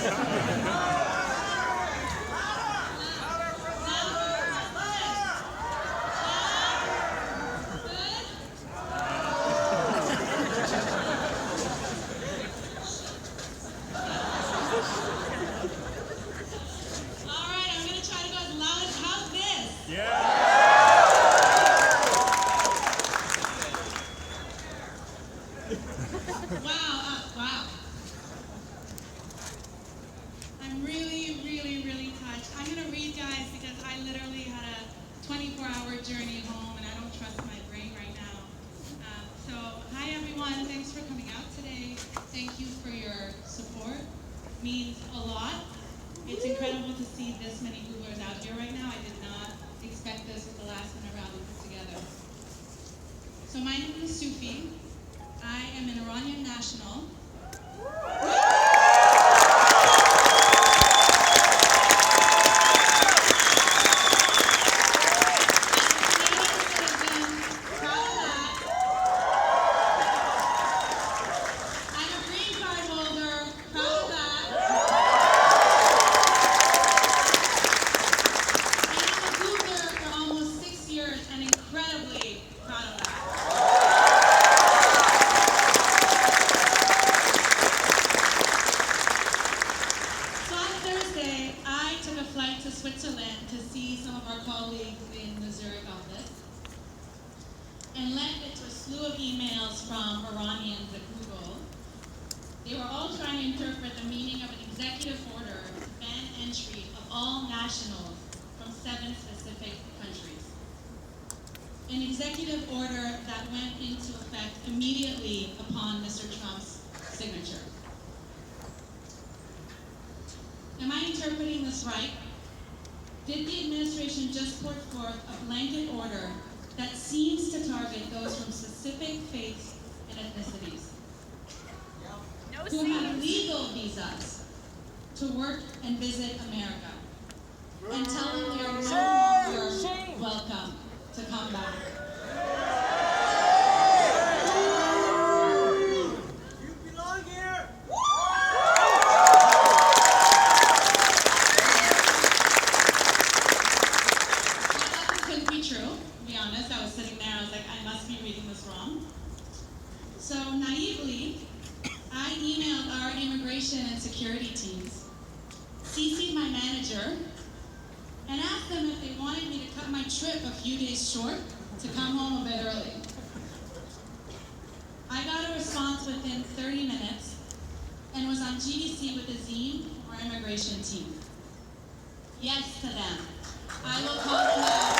I'm going to try to go as loud as how's this? Yeah. Wow. I'm really, really, really touched. I'm going to read, guys, because I literally had a 24-hour journey home, and I don't trust my brain right now. So, hi, everyone. Thanks for coming out today. Thank you for your support. Means a lot. It's incredible to see this many Googlers out here right now. I did not expect this with the last minute round we put together. So my name is Soufi. I am an Iranian national. Switzerland to see some of our colleagues in the Zurich office and led it to a slew of emails from Iranians at Google. They were all trying to interpret the meaning of an executive order to ban entry of all nationals from 7 specific countries. An executive order that went into effect immediately upon Mr. Trump's signature. Am I interpreting this right? Did the administration just put forth a blanket order that seems to target those from specific faiths and ethnicities who have legal visas to work and visit America, and tell them they are no longer welcome to come back? So naively, I emailed our immigration and security teams, CC'd my manager, and asked them if they wanted me to cut my trip a few days short to come home a bit early. I got a response within 30 minutes and was on GDC with the Zine, our immigration team. Yes to them. I will call them out.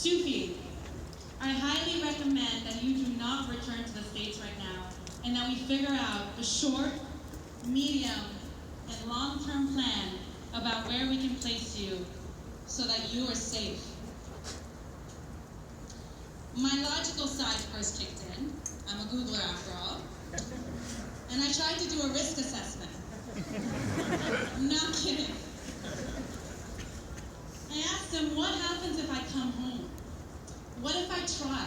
Soufi, I highly recommend that you do not return to the States right now, and that we figure out a short, medium, and long-term plan about where we can place you so that you are safe. My logical side first kicked in. I'm a Googler after all. And I tried to do a risk assessment. Not kidding. I asked him, what happens if I come home? What if I try?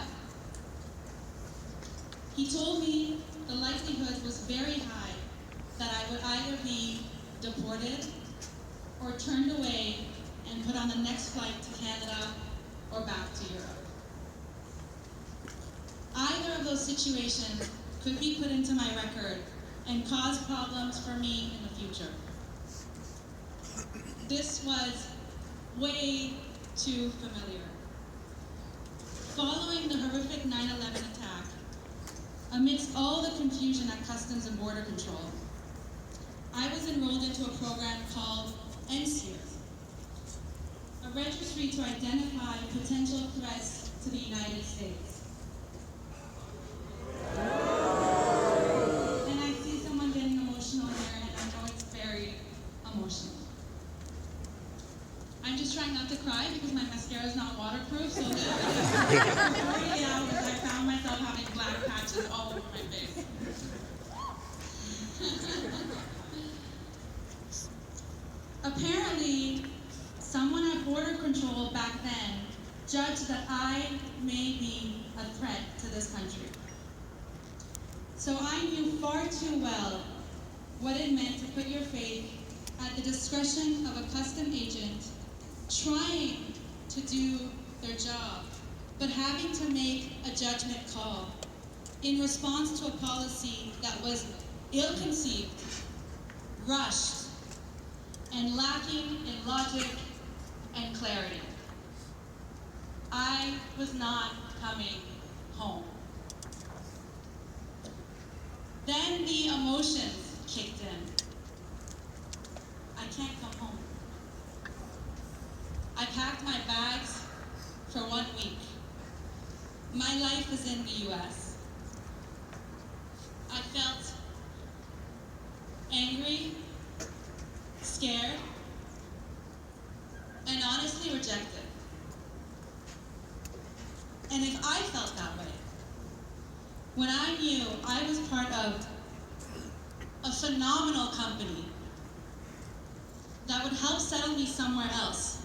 He told me the likelihood was very high that I would either be deported or turned away and put on the next flight to Canada or back to Europe. Either of those situations could be put into my record and cause problems for me in the future. This was way too familiar. Following the horrific 9/11 attack, amidst all the confusion at Customs and Border Control, I was enrolled into a program called enacted, a registry to identify potential threats to the United States. And I see someone getting emotional here, and I know it's very waterproof, so literally for 48 hours I found myself having black patches all over my face. Apparently, someone at border control back then judged that I may be a threat to this country. So I knew far too well what it meant to put your faith at the discretion of a custom agent trying to do their job, but having to make a judgment call in response to a policy that was ill-conceived, rushed, and lacking in logic and clarity. I was not coming home. Then the emotions kicked in. I can't come home. I packed my bags for 1 week. My life is in the US. I felt angry, scared, and honestly rejected. And if I felt that way, when I knew I was part of a phenomenal company that would help settle me somewhere else,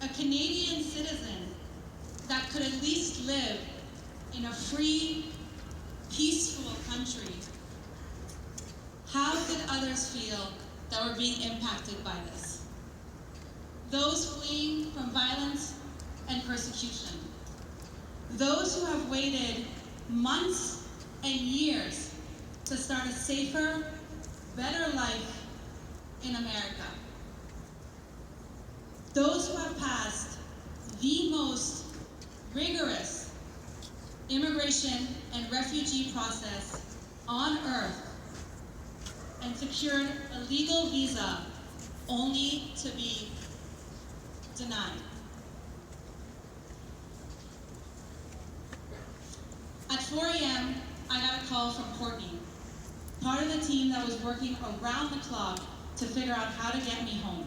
a Canadian citizen that could at least live in a free, peaceful country, how did others feel that were being impacted by this? Those fleeing from violence and persecution. Those who have waited months and years to start a safer, better life in America. Those who have passed the most rigorous immigration and refugee process on earth and secured a legal visa only to be denied. At 4 a.m., I got a call from Courtney, part of the team that was working around the clock to figure out how to get me home.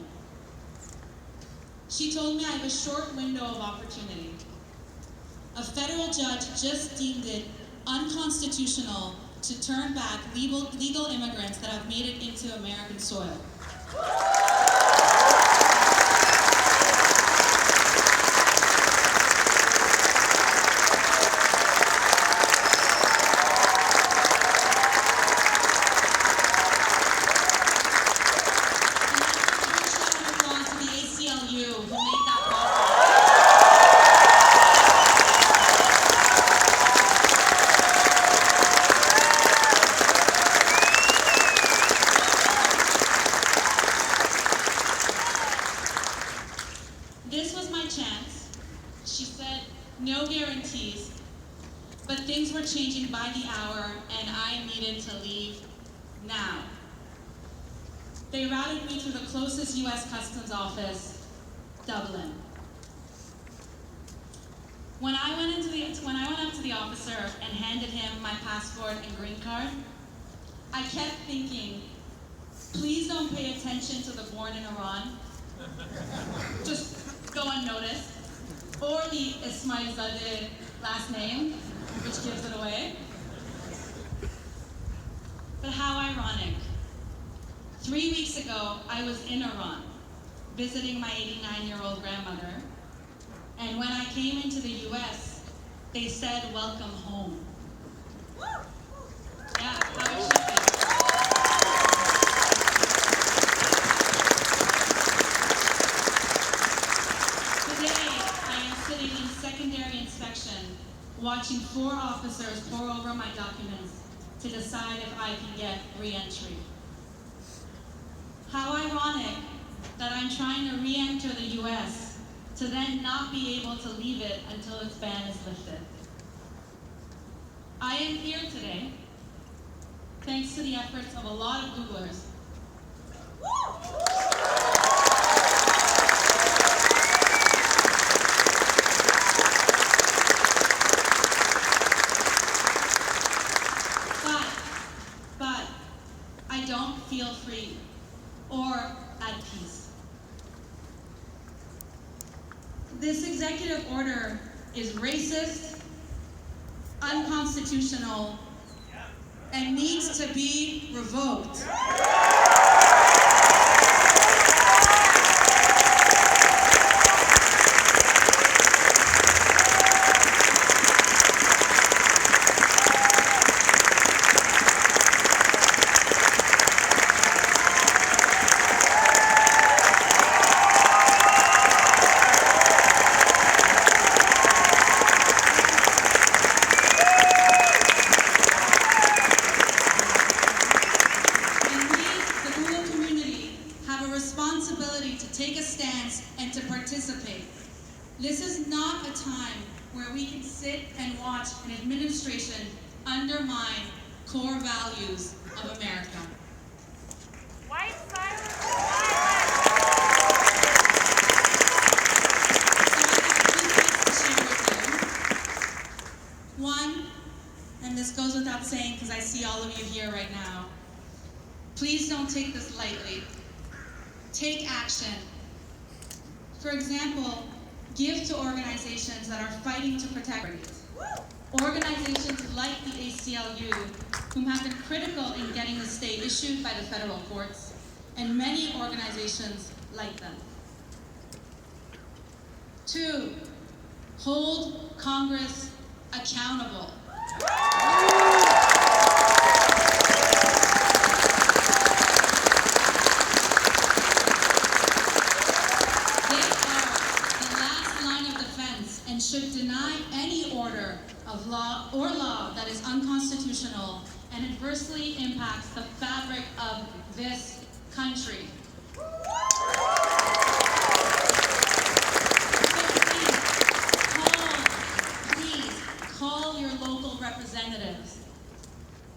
She told me I have a short window of opportunity. A federal judge just deemed it unconstitutional to turn back legal immigrants that have made it into American soil. This was my chance. She said, no guarantees, but things were changing by the hour and I needed to leave now. They routed me to the closest US Customs office, Dublin. When I went up to the officer and handed him my passport and green card, I kept thinking, please don't pay attention to the born in Iran. Just go unnoticed. Or the Esmaeilzadeh last name, which gives it away. But how ironic. 3 weeks ago, I was in Iran, visiting my 89-year-old grandmother. And when I came into the US, they said, welcome home. Yeah, how it should be. Secondary inspection, watching 4 officers pour over my documents to decide if I can get re-entry. How ironic that I'm trying to re-enter the US to then not be able to leave it until its ban is lifted. I am here today thanks to the efforts of a lot of Googlers. But I don't feel free or at peace. This executive order is racist, unconstitutional, and needs to be revoked. Take a stance and to participate. This is not a time where we can sit and watch an administration undermine core values of America. White silence. So I have two things to share with you. One, and this goes without saying because I see all of you here right now, please don't take this lightly. Take action. For example, give to organizations that are fighting to protect rights. Organizations like the ACLU, whom have been critical in getting the stay issued by the federal courts, and many organizations like them. 2, hold Congress accountable. And should deny any order of law or law that is unconstitutional and adversely impacts the fabric of this country. So please call your local representatives.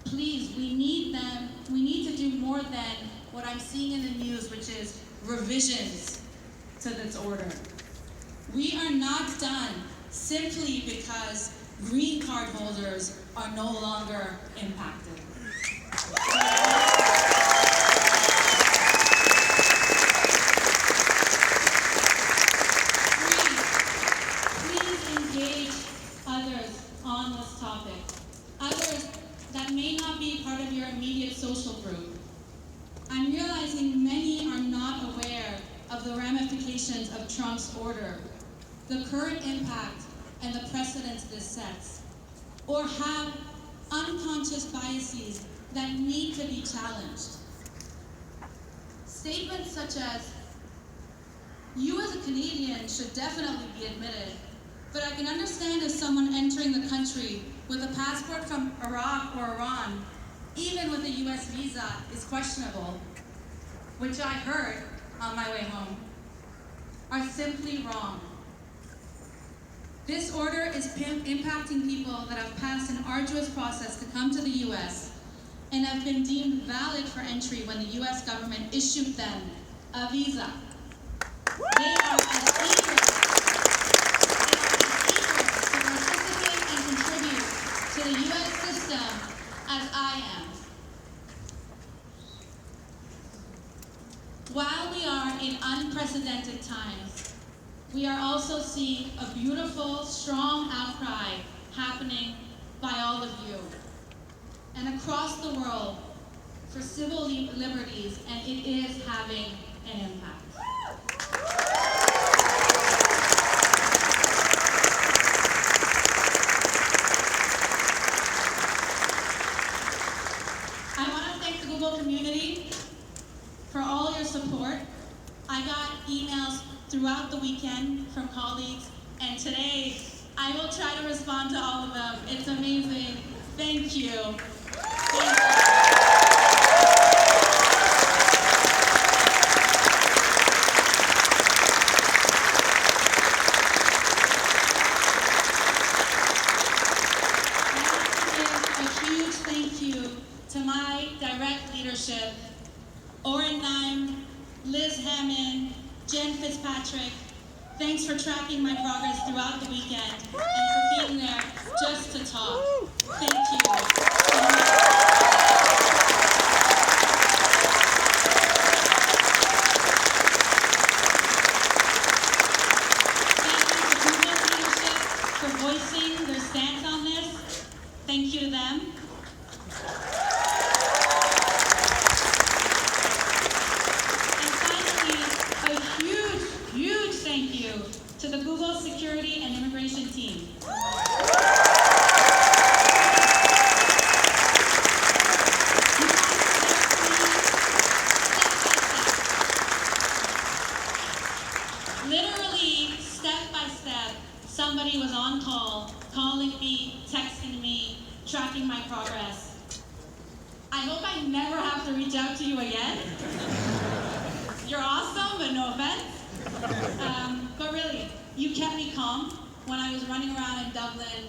Please, we need them. We need to do more than what I'm seeing in the news, which is revisions to this order. We are not done simply because green card holders are no longer impacted. Please engage others on this topic. Others that may not be part of your immediate social group. I'm realizing many are not aware of the ramifications of Trump's order, the current impact and the precedents this sets, or have unconscious biases that need to be challenged. Statements such as, "You as a Canadian should definitely be admitted, but I can understand if someone entering the country with a passport from Iraq or Iran, even with a US visa, is questionable," which I heard on my way home, are simply wrong. This order is impacting people that have passed an arduous process to come to the US and have been deemed valid for entry when the US government issued them a visa. They are as eager to participate and contribute to the US system as I am. While we are in unprecedented times, we are also seeing a beautiful, strong outcry happening by all of you and across the world for civil liberties, and it is having an impact. I want to thank the Google community for all your support. I got emails throughout the weekend from colleagues, and today I will try to respond to all of them. It's amazing. Thank you. Thank you. I want to give a huge thank you to my direct leadership, Oren Naim, Liz Hammond, Jen Fitzpatrick. Thanks for tracking my progress throughout the weekend and for being there just to talk. Thank you. Thank you I hope I never have to reach out to you again. You're awesome, but no offense. But really, you kept me calm when I was running around in Dublin,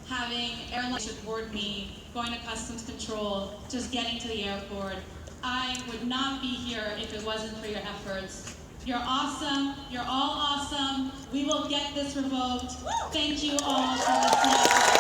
having airlines board me, going to customs control, just getting to the airport. I would not be here if it wasn't for your efforts. You're awesome. You're all awesome. We will get this revoked. Thank you all for listening.